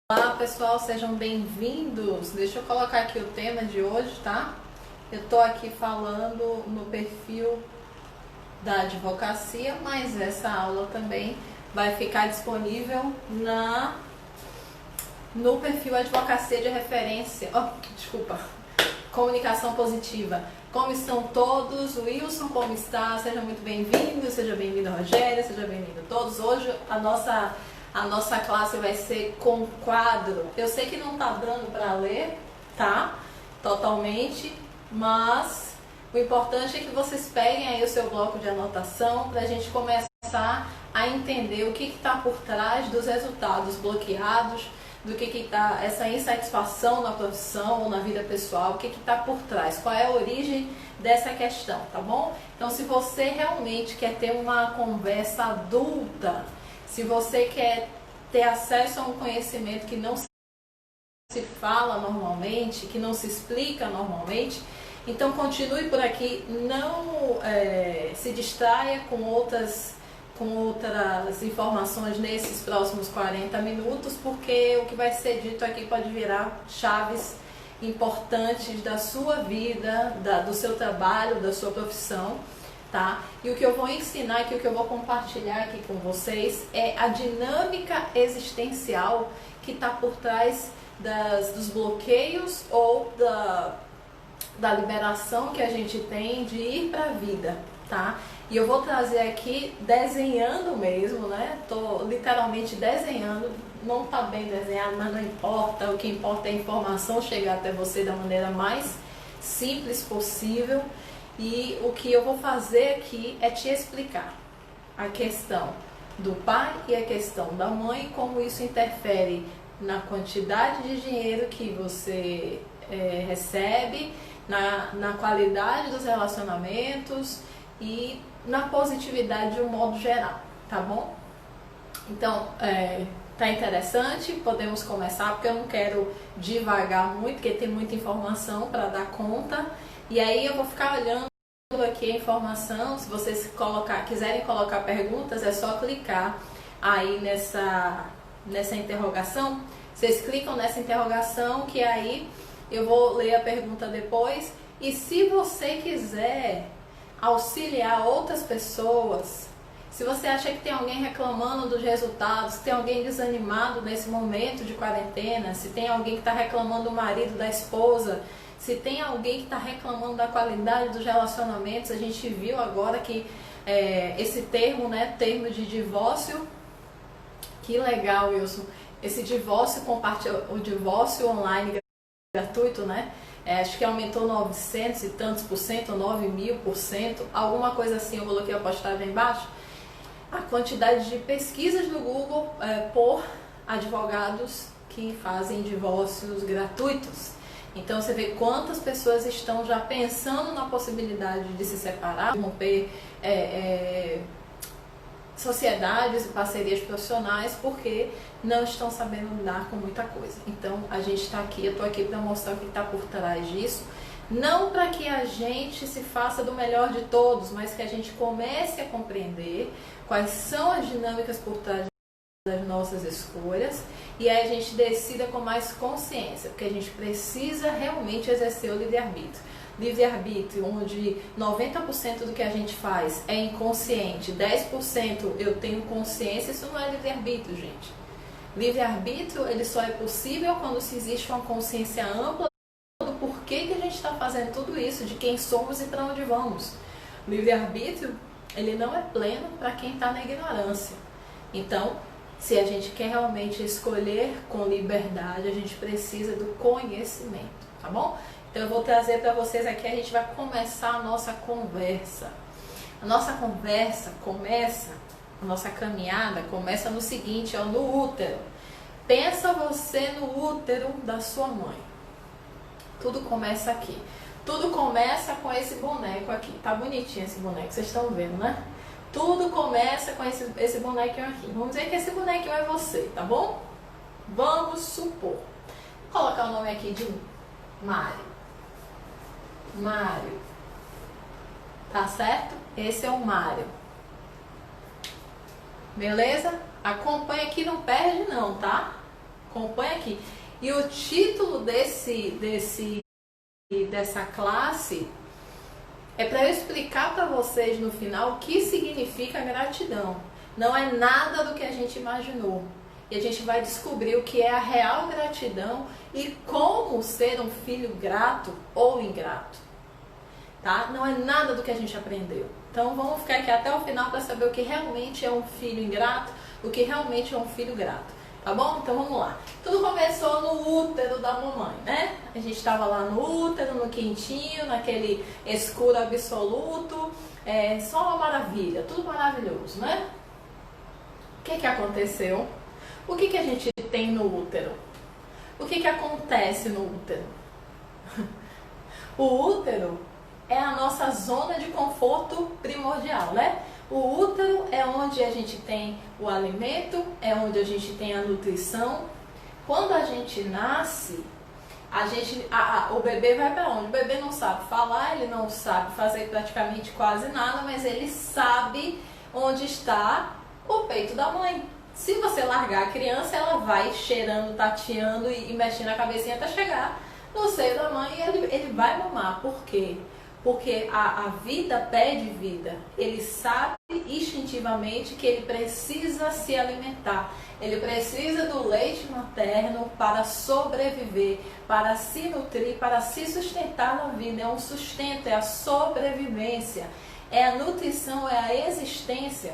Olá pessoal, sejam bem-vindos. Deixa eu colocar aqui o tema de hoje, tá? Eu tô aqui falando no perfil da advocacia, mas essa aula também vai ficar disponível no perfil Advocacia de Referência. Comunicação Positiva. Como estão todos? Wilson, como está? Seja muito bem-vindo, seja bem-vindo, Rogéria, seja bem-vindo todos. Hoje a nossa classe vai ser com quadro. Eu sei que não tá dando para ler, tá? Totalmente, mas o importante é que vocês peguem aí o seu bloco de anotação para a gente começar a entender o que está por trás dos resultados bloqueados, do que está essa insatisfação na profissão ou na vida pessoal, o que está por trás, qual é a origem dessa questão, tá bom? Então, se você realmente quer ter uma conversa adulta, se você quer ter acesso a um conhecimento que não se fala normalmente, que não se explica normalmente, então continue por aqui, não se distraia com outras informações nesses próximos 40 minutos, porque o que vai ser dito aqui pode virar chaves importantes da sua vida, do seu trabalho, da sua profissão. Tá? E o que eu vou ensinar aqui, o que eu vou compartilhar aqui com vocês é a dinâmica existencial que está por trás dos bloqueios ou da liberação que a gente tem de ir para a vida, tá? E eu vou trazer aqui desenhando mesmo, né? Tô literalmente desenhando, não tá bem desenhado, mas não importa, o que importa é a informação chegar até você da maneira mais simples possível. E o que eu vou fazer aqui é te explicar a questão do pai e a questão da mãe, como isso interfere na quantidade de dinheiro que você recebe, na qualidade dos relacionamentos e na positividade de um modo geral, tá bom? Então, tá interessante? Podemos começar, porque eu não quero divagar muito, porque tem muita informação para dar conta. E aí eu vou ficar olhando aqui a informação. Se vocês quiserem colocar perguntas, é só clicar aí nessa interrogação. Vocês clicam nessa interrogação, que aí eu vou ler a pergunta depois. E se você quiser auxiliar outras pessoas, se você acha que tem alguém reclamando dos resultados, se tem alguém desanimado nesse momento de quarentena, se tem alguém que está reclamando do marido, da esposa, se tem alguém que está reclamando da qualidade dos relacionamentos, a gente viu agora que esse termo, né, termo de divórcio, que legal, Wilson, esse divórcio o divórcio online gratuito, né, acho que aumentou 900 e tantos por cento, 9.000%, alguma coisa assim, eu coloquei a postagem aí embaixo, a quantidade de pesquisas no Google por advogados que fazem divórcios gratuitos. Então você vê quantas pessoas estão já pensando na possibilidade de se separar, de romper sociedades e parcerias profissionais, porque não estão sabendo lidar com muita coisa. Então a gente está aqui, eu estou aqui para mostrar o que está por trás disso, não para que a gente se faça do melhor de todos, mas que a gente comece a compreender quais são as dinâmicas por trás das nossas escolhas, e aí a gente decida com mais consciência, porque a gente precisa realmente exercer o livre-arbítrio. Livre-arbítrio, onde 90% do que a gente faz é inconsciente, 10% eu tenho consciência, isso não é livre-arbítrio, gente. Livre-arbítrio, ele só é possível quando se existe uma consciência ampla do porquê que a gente está fazendo tudo isso, de quem somos e para onde vamos. Livre-arbítrio, ele não é pleno para quem está na ignorância. Então, se a gente quer realmente escolher com liberdade, a gente precisa do conhecimento, tá bom? Então eu vou trazer para vocês aqui, a gente vai começar a nossa conversa. A nossa conversa começa, a nossa caminhada começa no seguinte, no útero. Pensa você no útero da sua mãe. Tudo começa aqui. Tudo começa com esse boneco aqui. Tá bonitinho esse boneco, vocês estão vendo, né? Tudo começa com esse bonequinho aqui. Vamos dizer que esse bonequinho é você, tá bom? Vamos supor. Vou colocar o nome aqui de Mário. Mário. Tá certo? Esse é o Mário. Beleza? Acompanha aqui, não perde não, tá? Acompanha aqui. E o título dessa classe é para eu explicar para vocês no final o que significa gratidão. Não é nada do que a gente imaginou. E a gente vai descobrir o que é a real gratidão e como ser um filho grato ou ingrato. Tá? Não é nada do que a gente aprendeu. Então vamos ficar aqui até o final para saber o que realmente é um filho ingrato, o que realmente é um filho grato. Tá bom? Então vamos lá. Tudo começou no útero da mamãe, né? A gente estava lá no útero, no quentinho, naquele escuro absoluto. Só uma maravilha, tudo maravilhoso, né? O que aconteceu? O que a gente tem no útero? O que acontece no útero? O útero é a nossa zona de conforto primordial, né? O útero é onde a gente tem o alimento, é onde a gente tem a nutrição. Quando a gente nasce, o bebê vai para onde? O bebê não sabe falar, ele não sabe fazer praticamente quase nada, mas ele sabe onde está o peito da mãe. Se você largar a criança, ela vai cheirando, tateando e mexendo a cabecinha até chegar no seio da mãe e ele vai mamar. Por quê? Porque a vida pede vida. Ele sabe instintivamente que ele precisa se alimentar. Ele precisa do leite materno para sobreviver, para se nutrir, para se sustentar na vida. É um sustento, é a sobrevivência, é a nutrição, é a existência.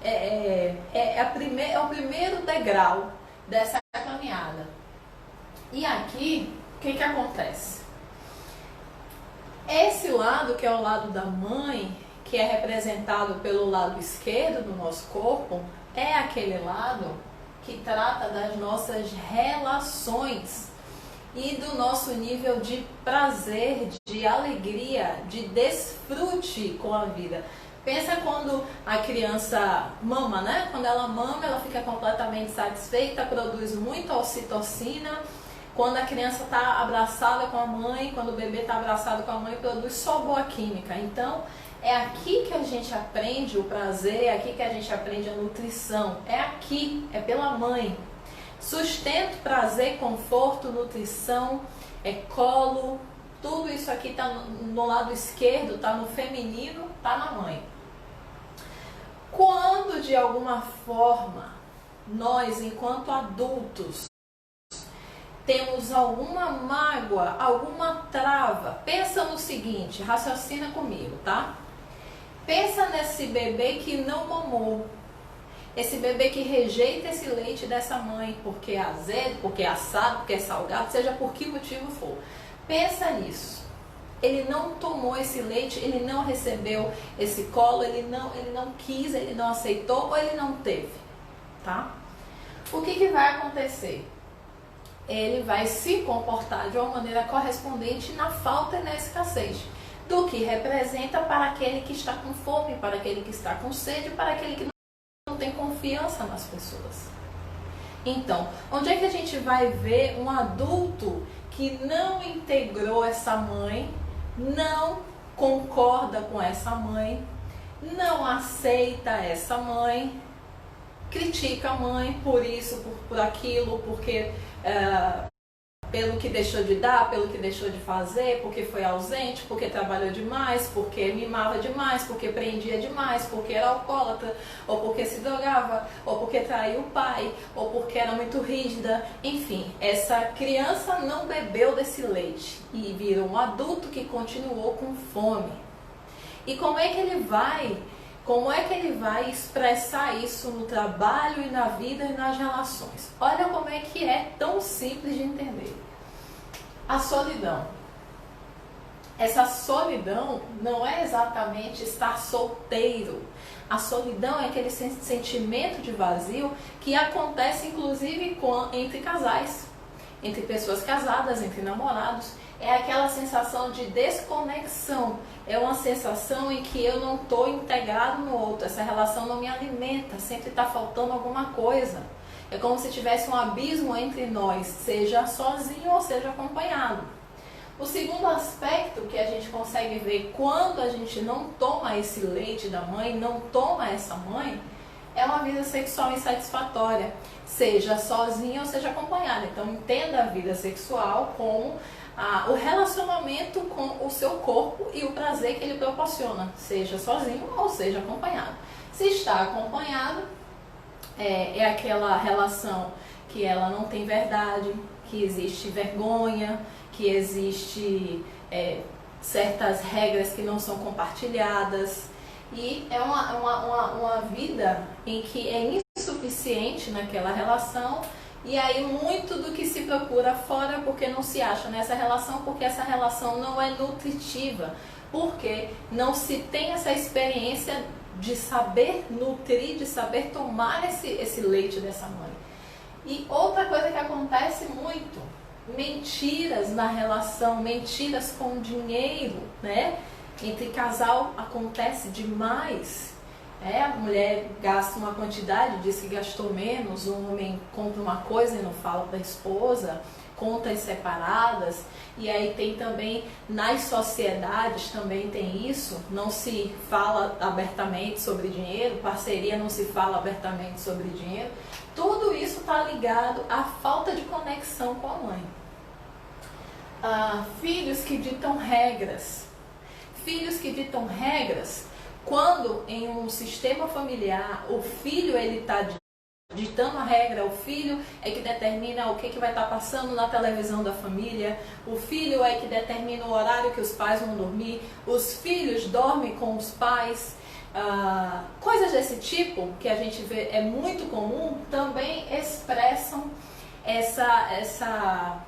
É o primeiro degrau dessa caminhada. E aqui, o que acontece? Esse lado, que é o lado da mãe, que é representado pelo lado esquerdo do nosso corpo, é aquele lado que trata das nossas relações e do nosso nível de prazer, de alegria, de desfrute com a vida. Pensa quando a criança mama, né? Quando ela mama, ela fica completamente satisfeita, produz muita ocitocina. Quando a criança está abraçada com a mãe, quando o bebê está abraçado com a mãe, produz só boa química. Então, é aqui que a gente aprende o prazer, é aqui que a gente aprende a nutrição. É aqui, é pela mãe. Sustento, prazer, conforto, nutrição, colo, tudo isso aqui está no lado esquerdo, está no feminino, está na mãe. Quando, de alguma forma, nós, enquanto adultos, temos alguma mágoa, alguma trava, pensa no seguinte, raciocina comigo, tá? Pensa nesse bebê que não mamou, esse bebê que rejeita esse leite dessa mãe, porque é azedo, porque é assado, porque é salgado, seja por que motivo for. Pensa nisso. Ele não tomou esse leite, ele não recebeu esse colo, ele não quis, ele não aceitou ou ele não teve, tá? O que vai acontecer? Ele vai se comportar de uma maneira correspondente na falta e na escassez do que representa para aquele que está com fome, para aquele que está com sede, para aquele que não tem confiança nas pessoas. Então, onde é que a gente vai ver um adulto que não integrou essa mãe, não concorda com essa mãe, não aceita essa mãe, critica a mãe por isso, por aquilo, porque pelo que deixou de dar, pelo que deixou de fazer, porque foi ausente, porque trabalhou demais, porque mimava demais, porque prendia demais, porque era alcoólatra, ou porque se drogava, ou porque traiu o pai, ou porque era muito rígida. Enfim, essa criança não bebeu desse leite e virou um adulto que continuou com fome. E como é que ele vai expressar isso no trabalho e na vida e nas relações? Olha como é que é tão simples de entender. A solidão. Essa solidão não é exatamente estar solteiro. A solidão é aquele sentimento de vazio que acontece inclusive entre casais, entre pessoas casadas, entre namorados. É aquela sensação de desconexão, é uma sensação em que eu não estou integrado no outro, essa relação não me alimenta, sempre está faltando alguma coisa. É como se tivesse um abismo entre nós, seja sozinho ou seja acompanhado. O segundo aspecto que a gente consegue ver quando a gente não toma esse leite da mãe, não toma essa mãe, é uma vida sexual insatisfatória, seja sozinha ou seja acompanhada. Então entenda a vida sexual como o relacionamento com o seu corpo e o prazer que ele proporciona, seja sozinho ou seja acompanhado. Se está acompanhado, é aquela relação que ela não tem verdade, que existe vergonha, que existe certas regras que não são compartilhadas, e é uma vida em que é insuficiente naquela relação, e aí muito do que se procura fora porque não se acha nessa relação, porque essa relação não é nutritiva, porque não se tem essa experiência de saber nutrir, de saber tomar esse leite dessa mãe. E outra coisa que acontece muito, mentiras na relação, mentiras com dinheiro, né? Entre casal acontece demais. A mulher gasta uma quantidade, diz que gastou menos, o homem compra uma coisa e não fala para a esposa, contas separadas. E aí tem também, nas sociedades também tem isso, não se fala abertamente sobre dinheiro, parceria não se fala abertamente sobre dinheiro. Tudo isso está ligado à falta de conexão com a mãe. Filhos que ditam regras. Filhos que ditam regras, quando em um sistema familiar o filho ele está ditando a regra, o filho é que determina o que vai estar passando na televisão da família, o filho é que determina o horário que os pais vão dormir, os filhos dormem com os pais, coisas desse tipo que a gente vê é muito comum, também expressam essa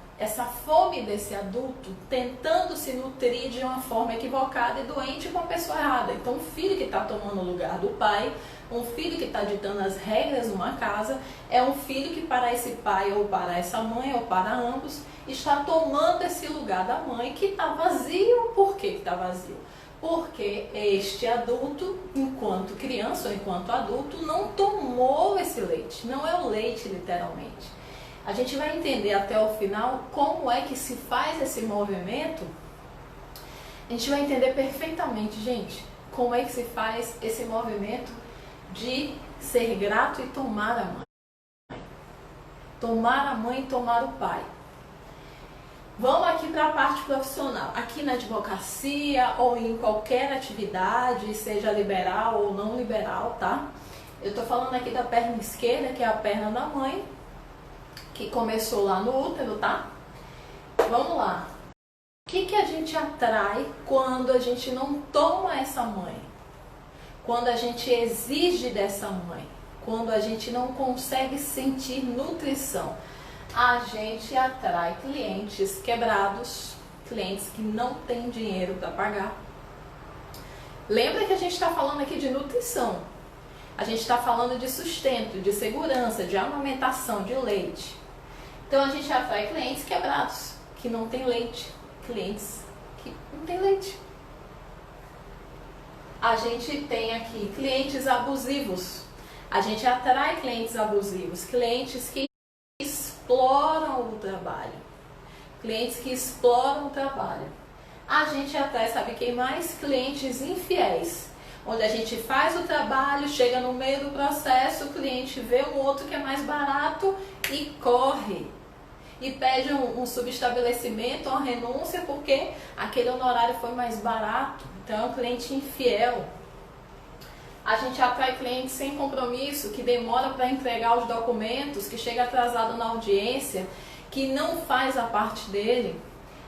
fome desse adulto tentando se nutrir de uma forma equivocada e doente com a pessoa errada. Então, um filho que está tomando o lugar do pai, um filho que está ditando as regras numa casa, é um filho que para esse pai ou para essa mãe ou para ambos está tomando esse lugar da mãe que está vazio. Por que está vazio? Porque este adulto, enquanto criança ou enquanto adulto, não tomou esse leite. Não é o leite, literalmente. A gente vai entender até o final como é que se faz esse movimento. A gente vai entender perfeitamente, gente, como é que se faz esse movimento de ser grato e tomar a mãe. Tomar a mãe e tomar o pai. Vamos aqui para a parte profissional. Aqui na advocacia ou em qualquer atividade, seja liberal ou não liberal, tá? Eu tô falando aqui da perna esquerda, que é a perna da mãe, que começou lá no útero, tá? Vamos lá. O que a gente atrai quando a gente não toma essa mãe? Quando a gente exige dessa mãe? Quando a gente não consegue sentir nutrição? A gente atrai clientes quebrados, clientes que não têm dinheiro para pagar. Lembra que a gente está falando aqui de nutrição. A gente está falando de sustento, de segurança, de amamentação, de leite. Então a gente atrai clientes quebrados, que não tem leite, clientes que não tem leite. A gente tem aqui clientes abusivos. A gente atrai clientes abusivos, clientes que exploram o trabalho. Clientes que exploram o trabalho. A gente atrai, sabe quem mais? Clientes infiéis. Onde a gente faz o trabalho, chega no meio do processo, o cliente vê um outro que é mais barato e corre. E pede um subestabelecimento, uma renúncia, porque aquele honorário foi mais barato. Então é um cliente infiel. A gente atrai clientes sem compromisso, que demora para entregar os documentos, que chega atrasado na audiência, que não faz a parte dele.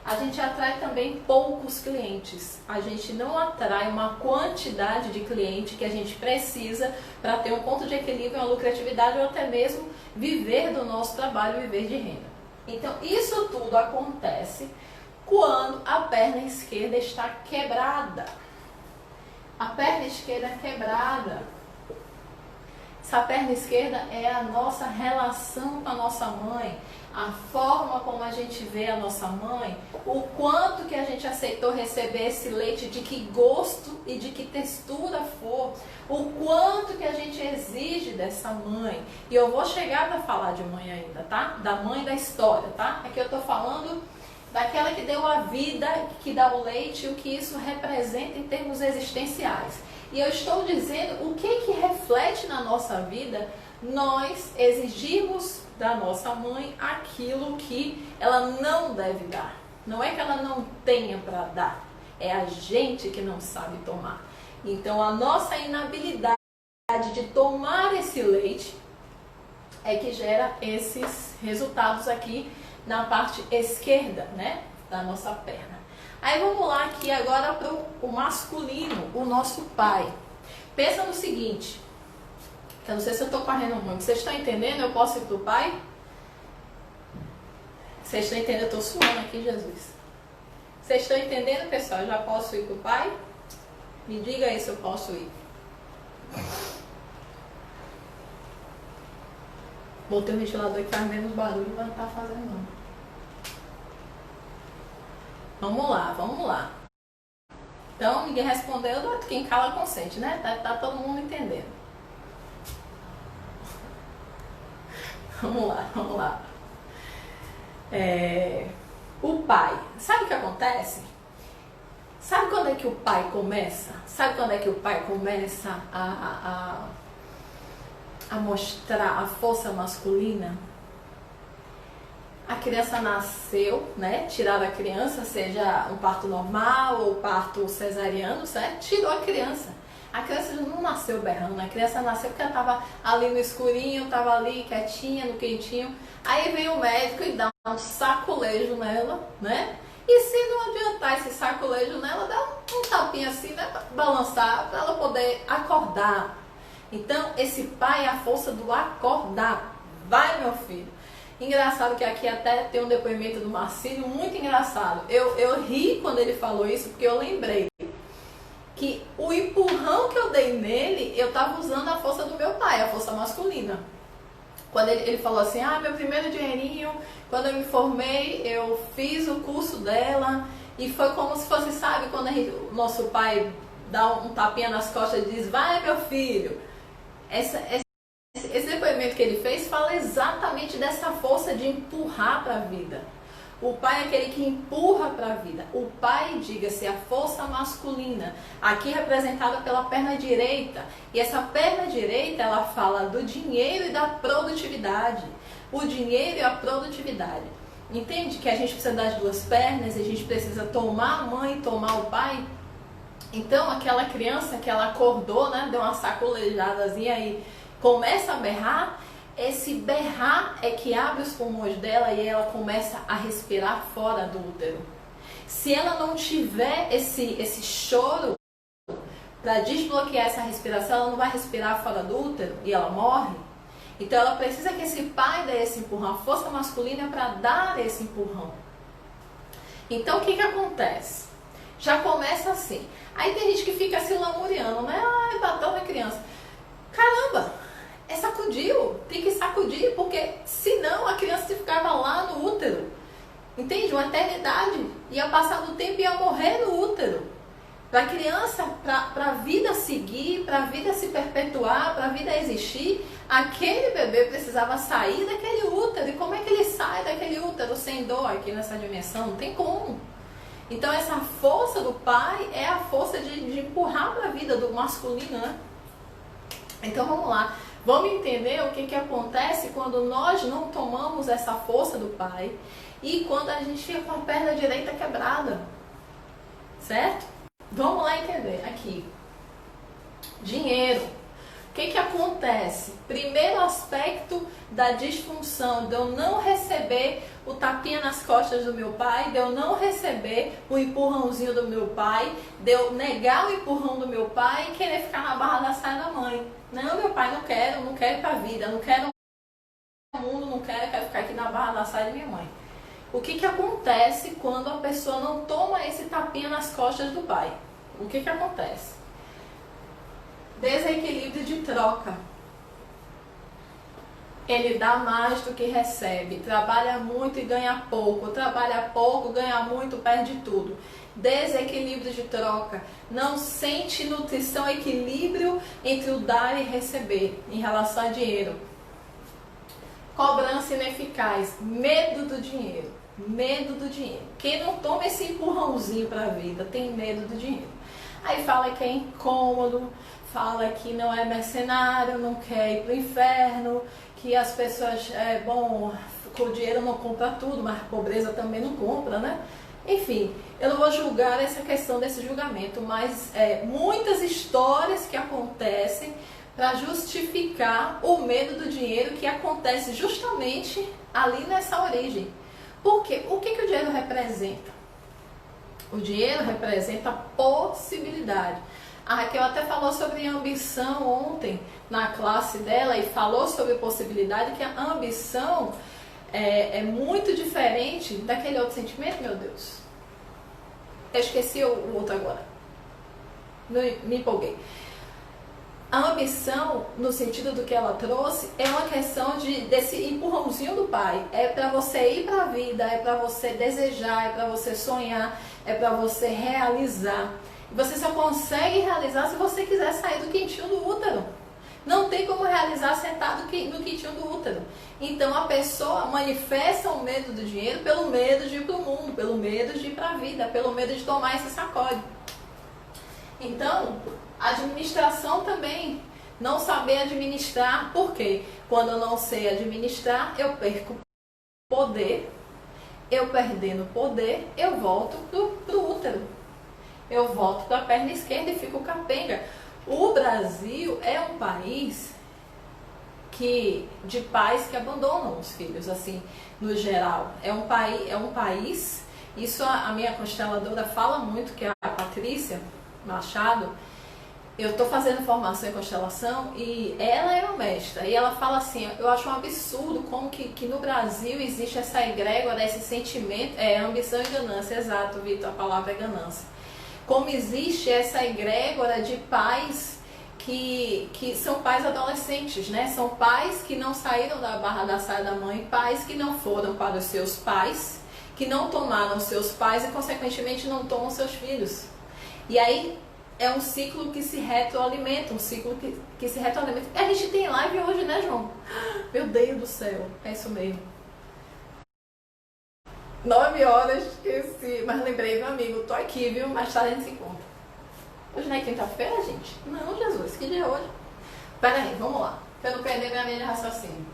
A gente atrai também poucos clientes. A gente não atrai uma quantidade de cliente que a gente precisa para ter um ponto de equilíbrio, uma lucratividade ou até mesmo viver do nosso trabalho, viver de renda. Então, isso tudo acontece quando a perna esquerda está quebrada. A perna esquerda quebrada. Essa perna esquerda é a nossa relação com a nossa mãe, a forma como a gente vê a nossa mãe, o quanto que a gente aceitou receber esse leite, de que gosto e de que textura for, o quanto que a gente exige dessa mãe. E eu vou chegar para falar de mãe ainda, tá? Da mãe da história, tá? Aqui eu tô falando daquela que deu a vida, que dá o leite, e o que isso representa em termos existenciais. E eu estou dizendo o que reflete na nossa vida nós exigirmos da nossa mãe aquilo que ela não deve dar. Não é que ela não tenha para dar, é a gente que não sabe tomar. Então a nossa inabilidade de tomar esse leite é que gera esses resultados aqui na parte esquerda, né, da nossa perna. Aí vamos lá aqui agora para o masculino, o nosso pai. Pensa no seguinte, eu não sei se eu estou correndo muito, vocês estão entendendo? Eu posso ir para o pai? Vocês estão entendendo? Eu estou suando aqui, Jesus. Vocês estão entendendo, pessoal? Eu já posso ir para o pai? Me diga aí se eu posso ir. Botei o ventilador que faz menos barulho, mas não está fazendo não. Vamos lá, vamos lá. Então, ninguém respondeu, quem cala consente, né? Tá todo mundo entendendo. Vamos lá, vamos lá. O pai, sabe o que acontece? Sabe quando é que o pai começa? Sabe quando é que o pai começa a mostrar a força masculina? A criança nasceu, né? Tiraram a criança, seja um parto normal ou parto cesariano, certo? Tirou a criança. A criança não nasceu berrando, a criança nasceu porque ela estava ali no escurinho, estava ali quietinha, no quentinho. Aí vem o médico e dá um saculejo nela, né? E se não adiantar esse saculejo nela, dá um tapinha assim, né? Pra balançar, para ela poder acordar. Então, esse pai é a força do acordar. Vai, meu filho. Engraçado que aqui até tem um depoimento do Marcílio muito engraçado. Eu ri quando ele falou isso, porque eu lembrei que o empurrão que eu dei nele, eu estava usando a força do meu pai, a força masculina. Quando ele falou assim, meu primeiro dinheirinho, quando eu me formei, eu fiz o curso dela, e foi como se fosse, sabe, quando o nosso pai dá um tapinha nas costas e diz, vai, meu filho. Esse depoimento que ele fez fala exatamente dessa força de empurrar para a vida. O pai é aquele que empurra para a vida. O pai, diga-se, a força masculina, aqui representada pela perna direita. E essa perna direita, ela fala do dinheiro e da produtividade. O dinheiro e a produtividade. Entende que a gente precisa das duas pernas, a gente precisa tomar a mãe, tomar o pai? Então, aquela criança que ela acordou, né, deu uma sacolejadazinha aí, começa a berrar, esse berrar é que abre os pulmões dela e ela começa a respirar fora do útero. Se ela não tiver esse choro para desbloquear essa respiração, ela não vai respirar fora do útero e ela morre. Então ela precisa que esse pai dê esse empurrão, a força masculina é para dar esse empurrão. Então o que acontece? Já começa assim. Aí tem gente que fica se lamuriando, né? Bateu na criança. Caramba! Sacudiu, tem que sacudir, porque senão a criança ficava lá no útero, entende? Uma eternidade, ia passar do tempo e ia morrer no útero. Para a criança, para a vida seguir, para a vida se perpetuar, para a vida existir, aquele bebê precisava sair daquele útero. E como é que ele sai daquele útero sem dor aqui nessa dimensão? Não tem como. Então essa força do pai é a força de empurrar para a vida do masculino, né? Então vamos lá. Vamos entender o que acontece quando nós não tomamos essa força do pai e quando a gente fica com a perna direita quebrada, certo? Vamos lá entender aqui. Dinheiro. O que acontece? Primeiro aspecto da disfunção, de eu não receber o tapinha nas costas do meu pai, de eu não receber o empurrãozinho do meu pai, de eu negar o empurrão do meu pai e querer ficar na barra da saia da mãe. Não, meu pai, não quero ir pra vida, não quero o mundo, não quero ficar aqui na barra da saia de minha mãe. O que acontece quando a pessoa não toma esse tapinha nas costas do pai? O que acontece? Desequilíbrio de troca. Ele dá mais do que recebe, trabalha muito e ganha pouco, trabalha pouco, ganha muito, perde tudo. Desequilíbrio de troca, não sente nutrição, equilíbrio entre o dar e receber em relação a dinheiro. Cobrança ineficaz, medo do dinheiro, medo do dinheiro. Quem não toma esse empurrãozinho para a vida tem medo do dinheiro. Aí fala que é incômodo, fala que não é mercenário, não quer ir pro inferno, que as pessoas, com o dinheiro não compra tudo, mas a pobreza também não compra, né? Enfim, eu não vou julgar essa questão desse julgamento, mas muitas histórias que acontecem para justificar o medo do dinheiro que acontece justamente ali nessa origem. Por quê? O que o dinheiro representa? O dinheiro representa possibilidade. A Raquel até falou sobre ambição ontem na classe dela e falou sobre possibilidade, que a ambição é muito diferente daquele outro sentimento, meu Deus. Eu esqueci o outro agora. Me empolguei. A ambição, no sentido do que ela trouxe, é uma questão desse empurrãozinho do pai. É para você ir para a vida, é para você desejar, é para você sonhar, é para você realizar. Você só consegue realizar se você quiser sair do quentinho do útero. Não tem como realizar sentado no quentinho do útero. Então a pessoa manifesta o medo do dinheiro pelo medo de ir para o mundo, pelo medo de ir para a vida, pelo medo de tomar esse sacode. Então, a administração também, não saber administrar, por quê? Quando eu não sei administrar, eu perco poder, eu perdendo poder, eu volto pro útero, eu volto para a perna esquerda e fico capenga. O Brasil é um país de pais que abandonam os filhos, assim, no geral. É um país, isso a minha consteladora fala muito, que é a Patrícia Machado. Eu estou fazendo formação em constelação e ela é uma mestra. E ela fala assim, eu acho um absurdo como que no Brasil existe essa egrégora, esse sentimento, ambição e ganância. Exato, Vitor, a palavra é ganância. Como existe essa egrégora de pais que são pais adolescentes, né? São pais que não saíram da barra da saia da mãe, pais que não foram para os seus pais, que não tomaram seus pais e, consequentemente, não tomam seus filhos. E aí é um ciclo que se retroalimenta, que se retroalimenta. A gente tem live hoje, né, João? Meu Deus do céu, é isso mesmo. 9 horas, esqueci, mas lembrei do amigo, tô aqui, viu? Mais tarde a gente se encontra. Hoje não é quinta-feira, gente? Não, Jesus, que dia é hoje? Pera aí, vamos lá, pra eu não perder minha linha de raciocínio.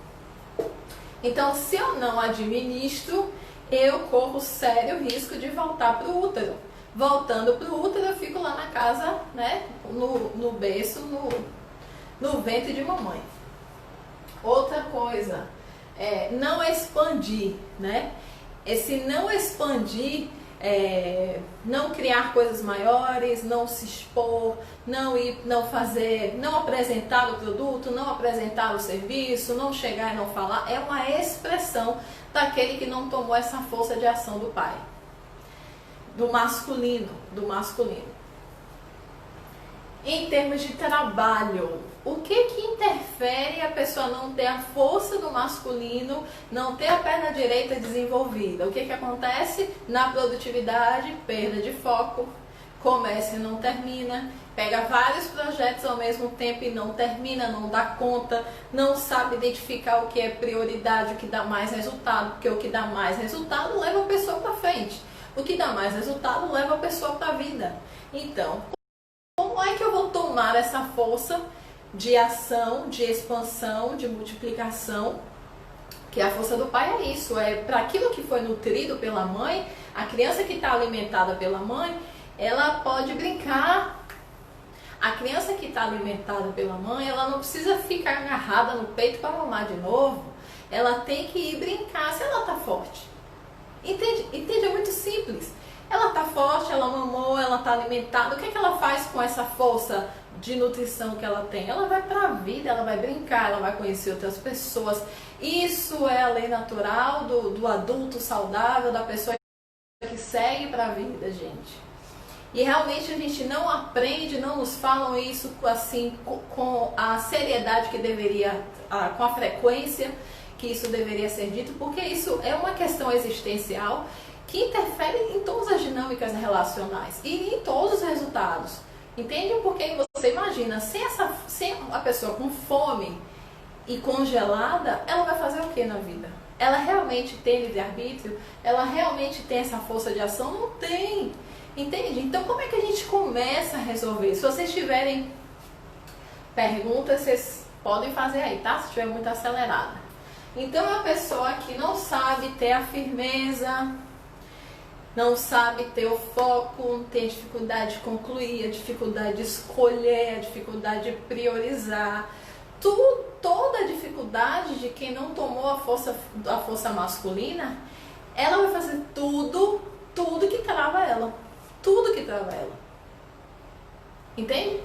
Então, se eu não administro, eu corro sério risco de voltar pro útero. Voltando para o útero, eu fico lá na casa, né, no berço, no ventre de mamãe. Outra coisa, não expandir, né? Esse não expandir, não criar coisas maiores, não se expor, não apresentar o produto, não apresentar o serviço, não chegar e não falar, é uma expressão daquele que não tomou essa força de ação do pai. Do masculino. Em termos de trabalho, o que interfere a pessoa não ter a força do masculino, não ter a perna direita desenvolvida? O que acontece? Na produtividade, perda de foco, comércio não termina, pega vários projetos ao mesmo tempo e não termina, não dá conta, não sabe identificar o que é prioridade, o que dá mais resultado, porque o que dá mais resultado leva a pessoa para frente. O que dá mais resultado leva a pessoa para a vida. Então, como é que eu vou tomar essa força de ação, de expansão, de multiplicação? Que a força do pai é isso, para aquilo que foi nutrido pela mãe, a criança que está alimentada pela mãe, ela pode brincar. A criança que está alimentada pela mãe, ela não precisa ficar agarrada no peito para mamar de novo. Ela tem que ir brincar se ela está forte. Entende? É muito simples. Ela está forte, ela mamou, ela está alimentada. O que ela faz com essa força de nutrição que ela tem? Ela vai para a vida, ela vai brincar, ela vai conhecer outras pessoas. Isso é a lei natural do adulto saudável, da pessoa que segue para a vida, gente. E realmente a gente não aprende, não nos falam isso assim com a seriedade que deveria, com a frequência que isso deveria ser dito, porque isso é uma questão existencial que interfere em todas as dinâmicas relacionais e em todos os resultados. Entende? Porque você imagina, sem a pessoa com fome e congelada, ela vai fazer o que na vida? Ela realmente tem livre-arbítrio? Ela realmente tem essa força de ação? Não tem. Entende? Então como é que a gente começa a resolver? Se vocês tiverem perguntas, vocês podem fazer aí, tá? Se estiver muito acelerada. Então é uma pessoa que não sabe ter a firmeza, não sabe ter o foco, tem dificuldade de concluir, a dificuldade de escolher, a dificuldade de priorizar. Toda a dificuldade de quem não tomou a força masculina, ela vai fazer tudo que trava ela. Tudo que trava ela. Entende?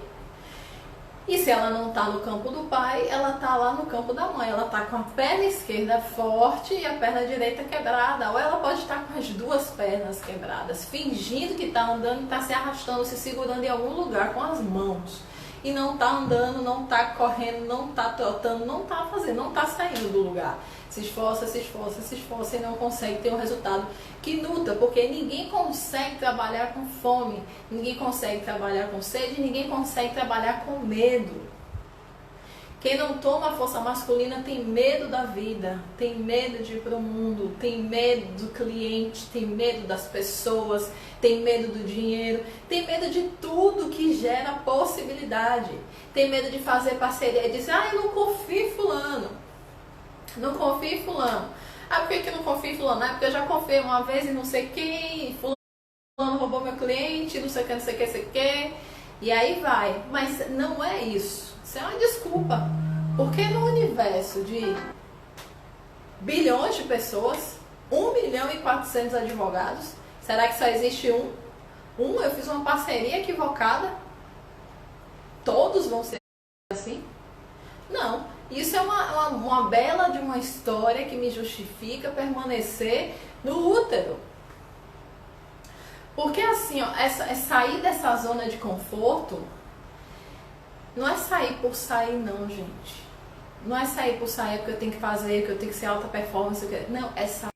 E se ela não está no campo do pai, ela está lá no campo da mãe. Ela está com a perna esquerda forte e a perna direita quebrada. Ou ela pode estar com as duas pernas quebradas, fingindo que está andando e está se arrastando, se segurando em algum lugar com as mãos. E não está andando, não está correndo, não está trotando, não está fazendo, não está saindo do lugar. Se esforça e não consegue ter um resultado que nutra, porque ninguém consegue trabalhar com fome, ninguém consegue trabalhar com sede, ninguém consegue trabalhar com medo. Quem não toma a força masculina tem medo da vida, tem medo de ir para o mundo, tem medo do cliente, tem medo das pessoas, tem medo do dinheiro, tem medo de tudo que gera possibilidade. Tem medo de fazer parceria e dizer, eu não confio em fulano. Não confio em fulano. Por que não confio em fulano? Porque eu já confiei uma vez em não sei quem, fulano roubou meu cliente, não sei o que, não sei o que, não sei o que. E aí vai. Mas não é isso. Isso é uma desculpa. Porque no universo de bilhões de pessoas, 1.400.000 advogados, será que só existe um? Eu fiz uma parceria equivocada? Todos vão ser assim? Não. Isso é uma bela de uma história que me justifica permanecer no útero. Porque assim, é sair dessa zona de conforto. Não é sair por sair não, gente. Não é sair por sair porque eu tenho que fazer, porque eu tenho que ser alta performance. Não, é sair.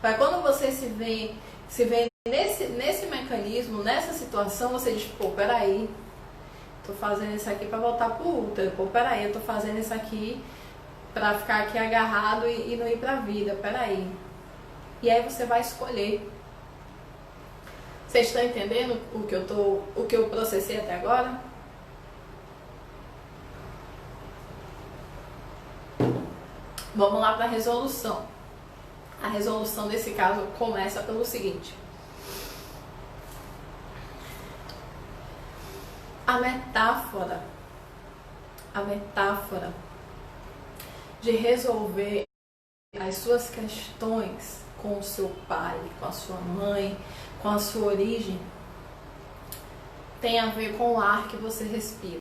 Para quando você se vê nesse mecanismo, nessa situação, você diz, pô, peraí, tô fazendo isso aqui para voltar pro útero, pô, peraí, eu tô fazendo isso aqui para ficar aqui agarrado e não ir pra vida, peraí. E aí você vai escolher. Vocês estão entendendo o que eu processei até agora? Vamos lá para a resolução. A resolução desse caso começa pelo seguinte. A metáfora de resolver as suas questões com o seu pai, com a sua mãe, com a sua origem, tem a ver com o ar que você respira.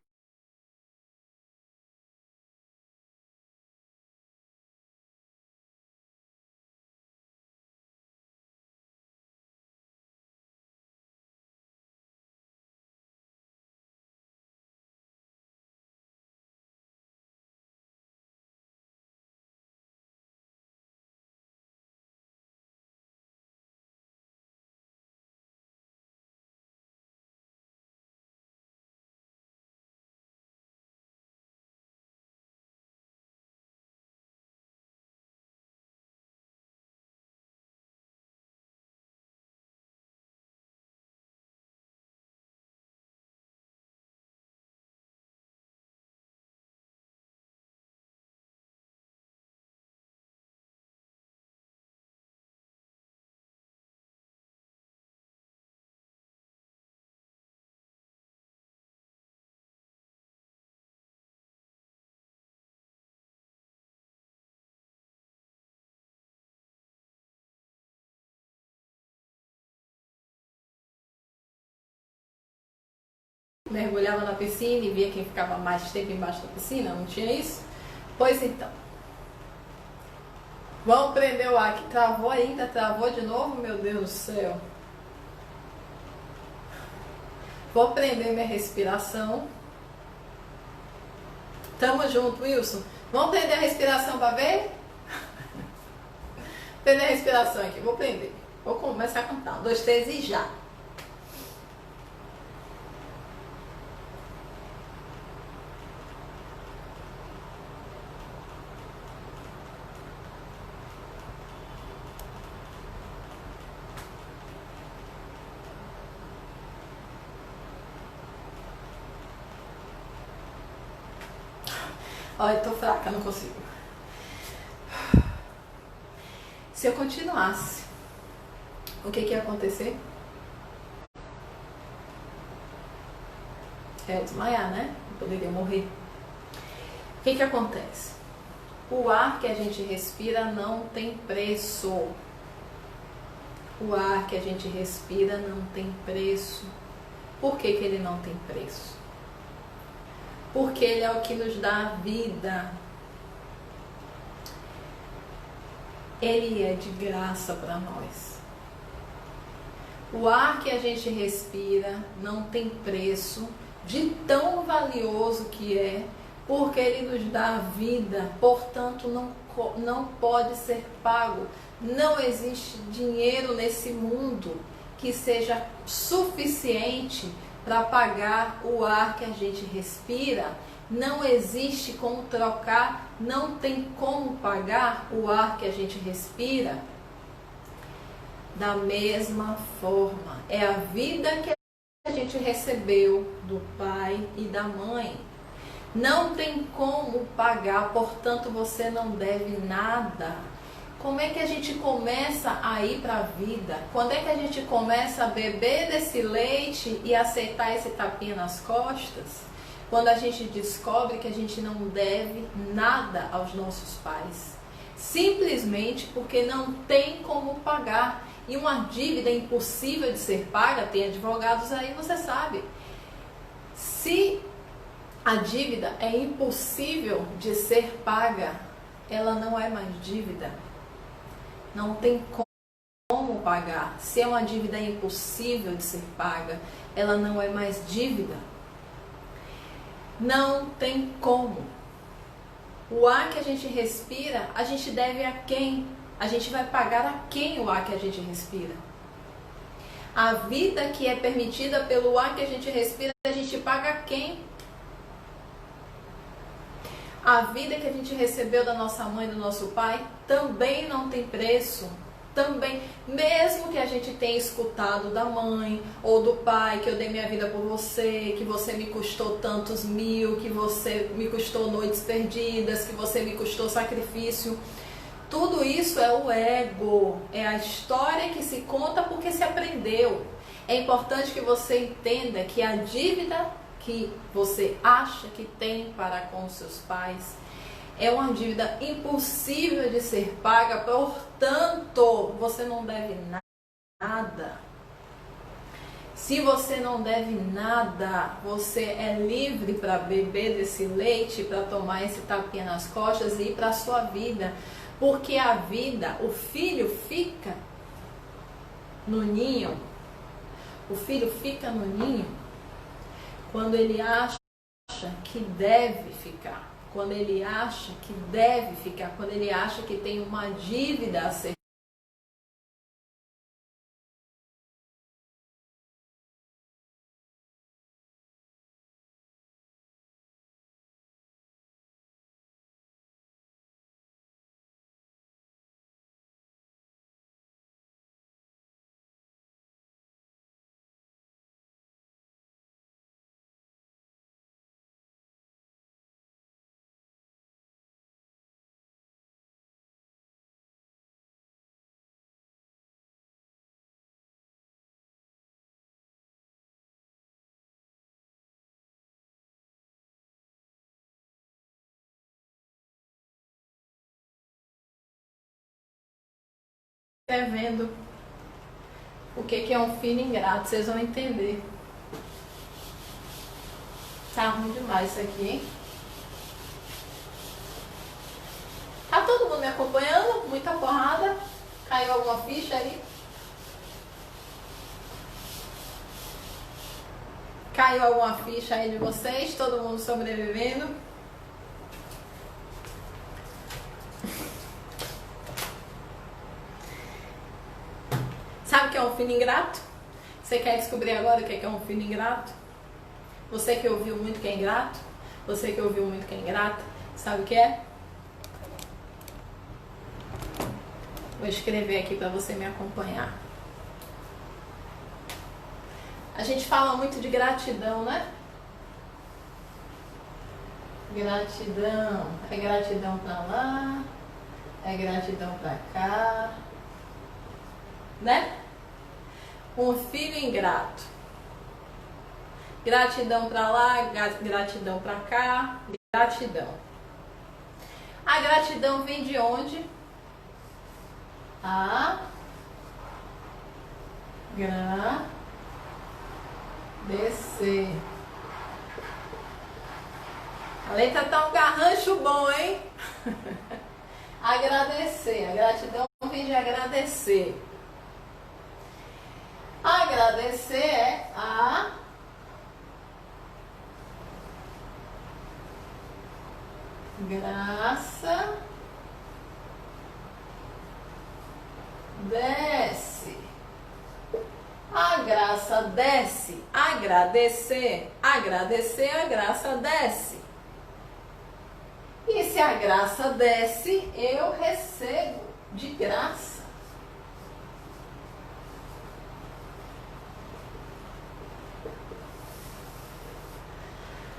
Mergulhava na piscina e via quem ficava mais tempo embaixo da piscina? Não tinha isso? Pois então. Vamos prender o ar que travou ainda, travou de novo, meu Deus do céu. Vou prender minha respiração. Tamo junto, Wilson. Vamos prender a respiração para ver? Prender a respiração aqui, vou prender. Vou começar a contar. 1, 2, 3 e já. Olha, eu tô fraca, não consigo. Se eu continuasse, o que ia acontecer? Eu desmaiar, né? Eu poderia morrer. O que acontece? O ar que a gente respira não tem preço. O ar que a gente respira não tem preço. Por que ele não tem preço? Porque ele é o que nos dá vida. Ele é de graça para nós. O ar que a gente respira não tem preço, de tão valioso que é, porque ele nos dá vida, portanto não pode ser pago. Não existe dinheiro nesse mundo que seja suficiente para pagar o ar que a gente respira. Não existe como trocar, não tem como pagar o ar que a gente respira. Da mesma forma, é a vida que a gente recebeu do pai e da mãe. Não tem como pagar, portanto você não deve nada. Como é que a gente começa a ir para a vida? Quando é que a gente começa a beber desse leite e aceitar esse tapinha nas costas? Quando a gente descobre que a gente não deve nada aos nossos pais. Simplesmente porque não tem como pagar. E uma dívida impossível de ser paga, tem advogados aí, você sabe. Se a dívida é impossível de ser paga, ela não é mais dívida. Não tem como pagar. Se é uma dívida impossível de ser paga, ela não é mais dívida. Não tem como. O ar que a gente respira, a gente deve a quem? A gente vai pagar a quem o ar que a gente respira? A vida que é permitida pelo ar que a gente respira, a gente paga a quem? A vida que a gente recebeu da nossa mãe e do nosso pai também não tem preço. Também, mesmo que a gente tenha escutado da mãe ou do pai que eu dei minha vida por você, que você me custou tantos mil, que você me custou noites perdidas, que você me custou sacrifício, tudo isso é o ego, é a história que se conta porque se aprendeu. É importante que você entenda que a dívida que você acha que tem para com seus pais é uma dívida impossível de ser paga, portanto, você não deve nada. Se você não deve nada, você é livre para beber desse leite, para tomar esse tapinha nas costas e ir para a sua vida. Porque a vida, o filho fica no ninho, o filho fica no ninho quando ele acha que deve ficar. Quando ele acha que deve ficar, quando ele acha que tem uma dívida a ser vendo o que é um filho ingrato, vocês vão entender. Tá ruim demais isso aqui, hein? Tá todo mundo me acompanhando? Muita porrada? Caiu alguma ficha aí? Caiu alguma ficha aí de vocês? Todo mundo sobrevivendo? Sabe o que é um filho ingrato? Você quer descobrir agora o que é um filho ingrato? Você que ouviu muito que é ingrato? Você que ouviu muito que é ingrata? Sabe o que é? Vou escrever aqui para você me acompanhar. A gente fala muito de gratidão, né? Gratidão. É gratidão pra lá, é gratidão pra cá, né? Um filho ingrato. Gratidão pra lá, gratidão pra cá, gratidão. A gratidão vem de onde? Agradecer. A letra tá um garrancho bom, hein? Agradecer. A gratidão vem de agradecer. Agradecer é a graça desce. A graça desce. Agradecer. Agradecer, a graça desce. E se a graça desce, eu recebo de graça.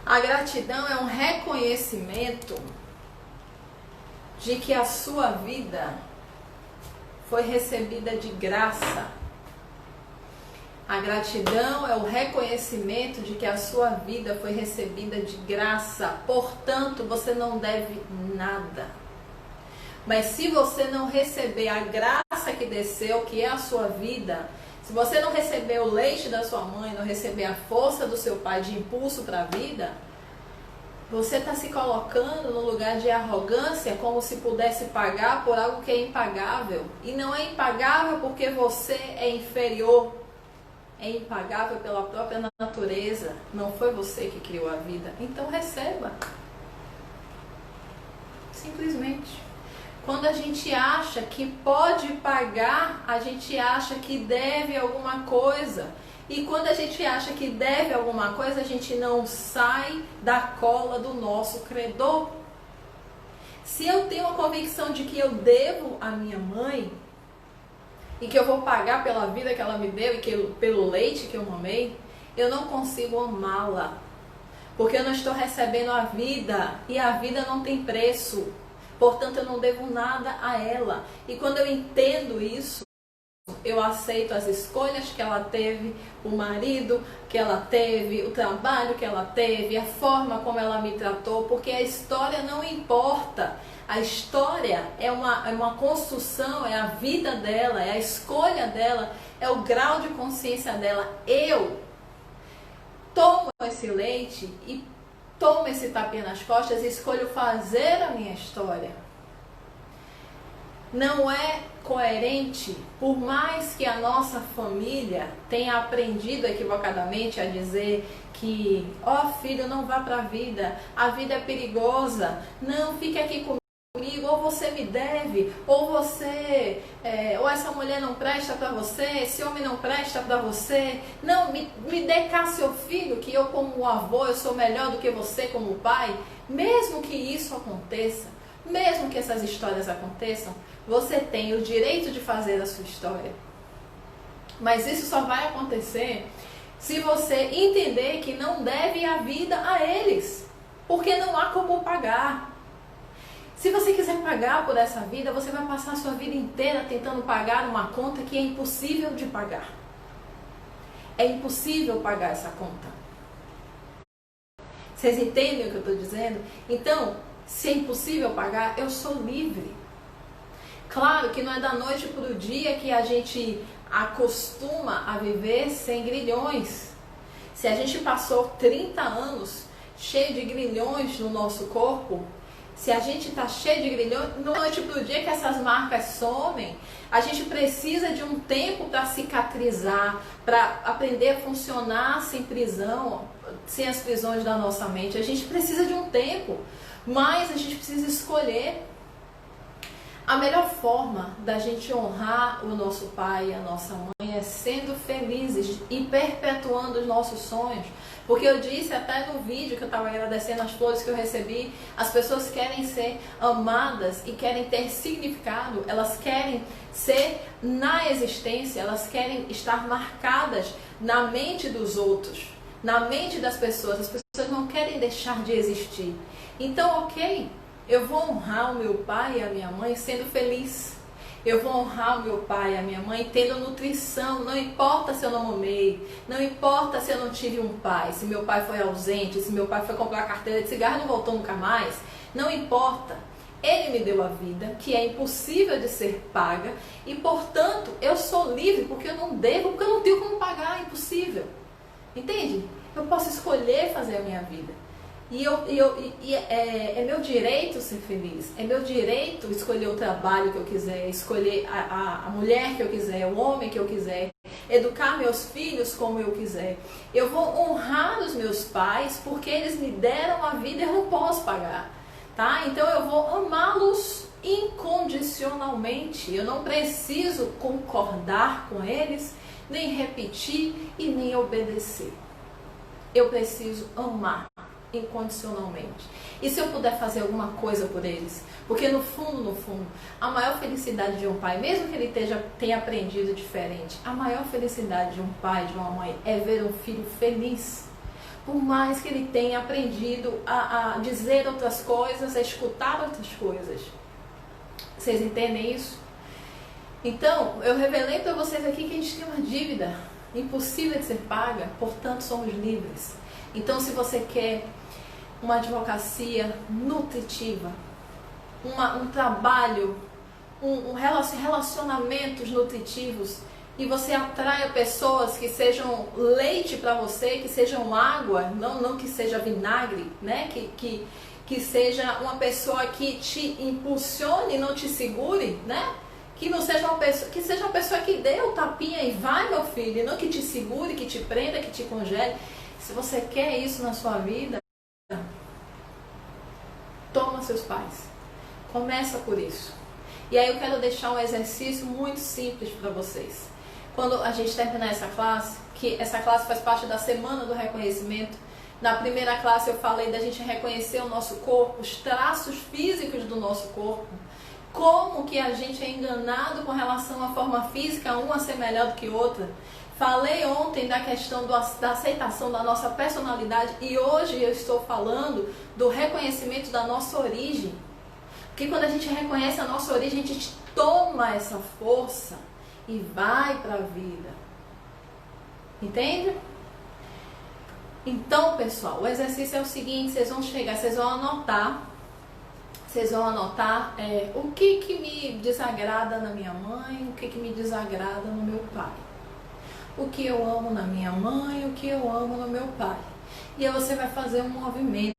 A gratidão é um reconhecimento de que a sua vida foi recebida de graça. A gratidão é o reconhecimento de que a sua vida foi recebida de graça. Portanto, você não deve nada. Mas se você não receber a graça que desceu, que é a sua vida, se você não receber o leite da sua mãe, não receber a força do seu pai de impulso para a vida, você está se colocando no lugar de arrogância, como se pudesse pagar por algo que é impagável. E não é impagável porque você é inferior. É impagável pela própria natureza. Não foi você que criou a vida. Então receba. Simplesmente. Quando a gente acha que pode pagar, a gente acha que deve alguma coisa. E quando a gente acha que deve alguma coisa, a gente não sai da cola do nosso credor. Se eu tenho a convicção de que eu devo à minha mãe, e que eu vou pagar pela vida que ela me deu e pelo leite que eu mamei, eu não consigo amá-la. Porque eu não estou recebendo a vida, e a vida não tem preço. Portanto, eu não devo nada a ela. E quando eu entendo isso, eu aceito as escolhas que ela teve, o marido que ela teve, o trabalho que ela teve, a forma como ela me tratou, porque a história não importa. A história é uma construção, é a vida dela, é a escolha dela, é o grau de consciência dela. Eu tomo esse leite e tomo esse tapinha nas costas e escolho fazer a minha história. Não é coerente, por mais que a nossa família tenha aprendido equivocadamente a dizer que, ó filho, não vá para a vida é perigosa, não, fique aqui comigo, ou você me deve, ou ou essa mulher não presta para você, esse homem não presta para você, não, me dê cá seu filho, que eu como avô, eu sou melhor do que você como pai. Mesmo que isso aconteça, mesmo que essas histórias aconteçam, você tem o direito de fazer a sua história. Mas isso só vai acontecer se você entender que não deve a vida a eles, porque não há como pagar. Se você quiser pagar por essa vida, você vai passar a sua vida inteira tentando pagar uma conta que é impossível de pagar. É impossível pagar essa conta. Vocês entendem o que eu estou dizendo? Então, se é impossível pagar, eu sou livre. Claro que não é da noite para o dia que a gente acostuma a viver sem grilhões. Se a gente passou 30 anos cheio de grilhões no nosso corpo, se a gente está cheio de grilhões, não é da noite para o dia que essas marcas somem. A gente precisa de um tempo para cicatrizar, para aprender a funcionar sem prisão, sem as prisões da nossa mente. A gente precisa de um tempo, mas a gente precisa escolher. A melhor forma da gente honrar o nosso pai e a nossa mãe sendo felizes e perpetuando os nossos sonhos. Porque eu disse até no vídeo que eu estava agradecendo as flores que eu recebi, as pessoas querem ser amadas e querem ter significado, elas querem ser na existência, elas querem estar marcadas na mente dos outros, na mente das pessoas. As pessoas não querem deixar de existir. Então, ok, eu vou honrar o meu pai e a minha mãe sendo feliz. Eu vou honrar o meu pai e a minha mãe tendo nutrição. Não importa se eu não amei, não importa se eu não tive um pai, se meu pai foi ausente, se meu pai foi comprar carteira de cigarro e não voltou nunca mais. Não importa. Ele me deu a vida, que é impossível de ser paga, e portanto eu sou livre, porque eu não devo, porque eu não tenho como pagar, é impossível. Entende? Eu posso escolher fazer a minha vida. É meu direito ser feliz, é meu direito escolher o trabalho que eu quiser, escolher a mulher que eu quiser, o homem que eu quiser, educar meus filhos como eu quiser. Eu vou honrar os meus pais porque eles me deram a vida e eu não posso pagar, tá? Então eu vou amá-los incondicionalmente, eu não preciso concordar com eles, nem repetir e nem obedecer. Eu preciso amar incondicionalmente. E se eu puder fazer alguma coisa por eles? Porque no fundo, a maior felicidade de um pai, mesmo que ele tenha aprendido diferente, a maior felicidade de um pai, de uma mãe, é ver um filho feliz. Por mais que ele tenha aprendido a dizer outras coisas, a escutar outras coisas. Vocês entendem isso? Então, eu revelei para vocês aqui que a gente tem uma dívida impossível de ser paga, portanto somos livres. Então, se você quer uma advocacia nutritiva, um trabalho, relacionamentos nutritivos, e você atraia pessoas que sejam leite para você, que sejam água, não que seja vinagre, né? Que seja uma pessoa que te impulsione e não te segure, né? Que não seja uma pessoa, que seja uma pessoa que dê o tapinha e vai, meu filho, e não que te segure, que te prenda, que te congele. Se você quer isso na sua vida, toma seus pais. Começa por isso. E aí eu quero deixar um exercício muito simples para vocês. Quando a gente terminar essa classe, que essa classe faz parte da semana do reconhecimento, na primeira classe eu falei da gente reconhecer o nosso corpo, os traços físicos do nosso corpo, como que a gente é enganado com relação à forma física, uma ser melhor do que outra. Falei ontem da questão da aceitação da nossa personalidade e hoje eu estou falando do reconhecimento da nossa origem. Porque quando a gente reconhece a nossa origem, a gente toma essa força e vai para a vida. Entende? Então, pessoal, o exercício é o seguinte, vocês vão anotar o que me desagrada na minha mãe, o que me desagrada no meu pai. O que eu amo na minha mãe, o que eu amo no meu pai. E aí você vai fazer um movimento.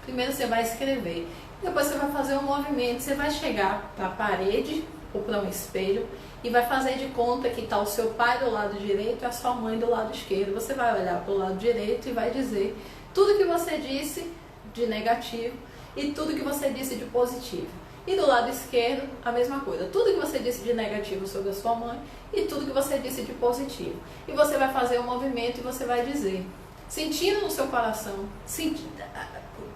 Primeiro você vai escrever, depois você vai fazer um movimento. Você vai chegar para a parede ou para um espelho e vai fazer de conta que está o seu pai do lado direito e a sua mãe do lado esquerdo. Você vai olhar para o lado direito e vai dizer tudo que você disse de negativo e tudo que você disse de positivo. E do lado esquerdo, a mesma coisa. Tudo que você disse de negativo sobre a sua mãe e tudo que você disse de positivo. E você vai fazer um movimento e você vai dizer, sentindo no seu coração,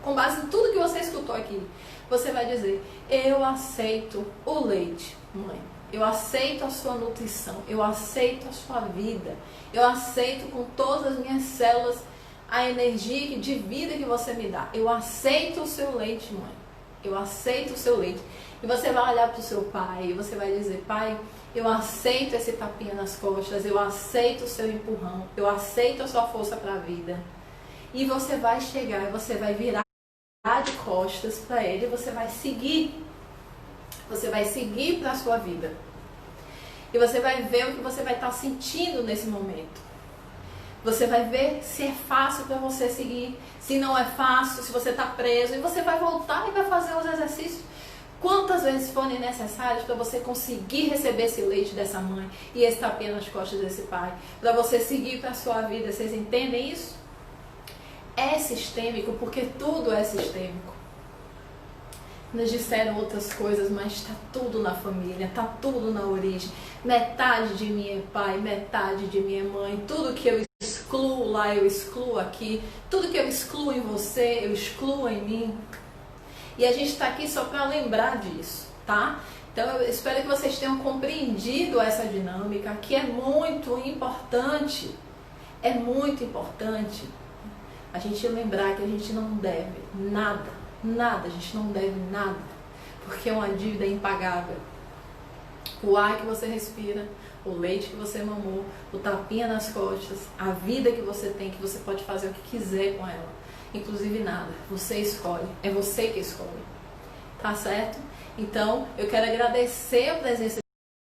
com base em tudo que você escutou aqui, você vai dizer, eu aceito o leite, mãe. Eu aceito a sua nutrição. Eu aceito a sua vida. Eu aceito com todas as minhas células a energia de vida que você me dá. Eu aceito o seu leite, mãe. Eu aceito o seu leite. E você vai olhar para o seu pai e você vai dizer, pai, eu aceito esse tapinha nas costas, eu aceito o seu empurrão, eu aceito a sua força para a vida. E você vai chegar e você vai virar de costas para ele e você vai seguir. Você vai seguir para a sua vida. E você vai ver o que você vai estar sentindo nesse momento. Você vai ver se é fácil para você seguir, se não é fácil, se você está preso. E você vai voltar e vai fazer os exercícios quantas vezes forem necessários para você conseguir receber esse leite dessa mãe e esse tapinha nas costas desse pai. Para você seguir para a sua vida. Vocês entendem isso? É sistêmico porque tudo é sistêmico. Nos disseram outras coisas, mas está tudo na família, está tudo na origem. Metade de mim é pai, metade de mim é mãe. Tudo que eu excluo lá, eu excluo aqui. Tudo que eu excluo em você, eu excluo em mim. E a gente está aqui só para lembrar disso, tá? Então eu espero que vocês tenham compreendido essa dinâmica, que é muito importante. É muito importante a gente lembrar que a gente não deve nada, nada, a gente não deve nada, porque é uma dívida impagável. O ar que você respira, o leite que você mamou, o tapinha nas costas, a vida que você tem, que você pode fazer o que quiser com ela, inclusive nada, você escolhe, é você que escolhe, tá certo? Então, eu quero agradecer a presença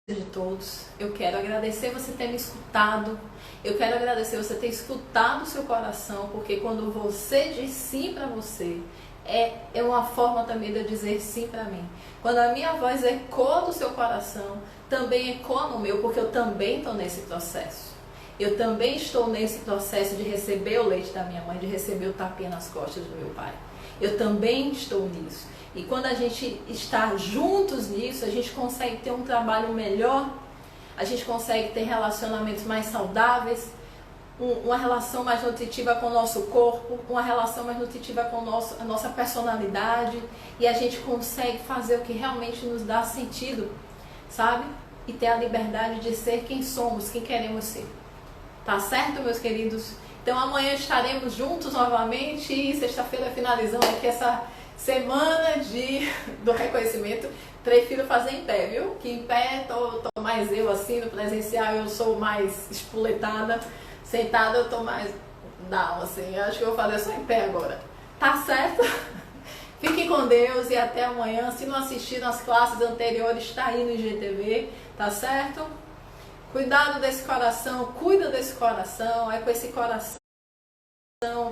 de todos, eu quero agradecer você ter me escutado, eu quero agradecer você ter escutado o seu coração, porque quando você diz sim para você, é uma forma também de eu dizer sim para mim. Quando a minha voz ecoa do seu coração, também ecoa no meu, porque eu também estou nesse processo. Eu também estou nesse processo de receber o leite da minha mãe, de receber o tapinha nas costas do meu pai. Eu também estou nisso. E quando a gente está juntos nisso, a gente consegue ter um trabalho melhor, a gente consegue ter relacionamentos mais saudáveis, uma relação mais nutritiva com o nosso corpo, uma relação mais nutritiva com a nossa personalidade, e a gente consegue fazer o que realmente nos dá sentido, sabe? E ter a liberdade de ser quem somos, quem queremos ser. Tá certo, meus queridos? Então amanhã estaremos juntos novamente e sexta-feira finalizando aqui essa semana do reconhecimento. Prefiro fazer em pé, viu? Que em pé tô mais eu assim, no presencial eu sou mais espoletada. Sentada eu tô mais down, assim. Eu acho que eu vou fazer só em pé agora. Tá certo? Fiquem com Deus e até amanhã. Se não assistiram as classes anteriores, tá aí no IGTV, tá certo? Cuidado desse coração, cuida desse coração. É com esse coração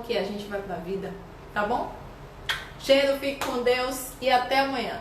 que a gente vai pra vida, tá bom? Cheiro, fique com Deus e até amanhã.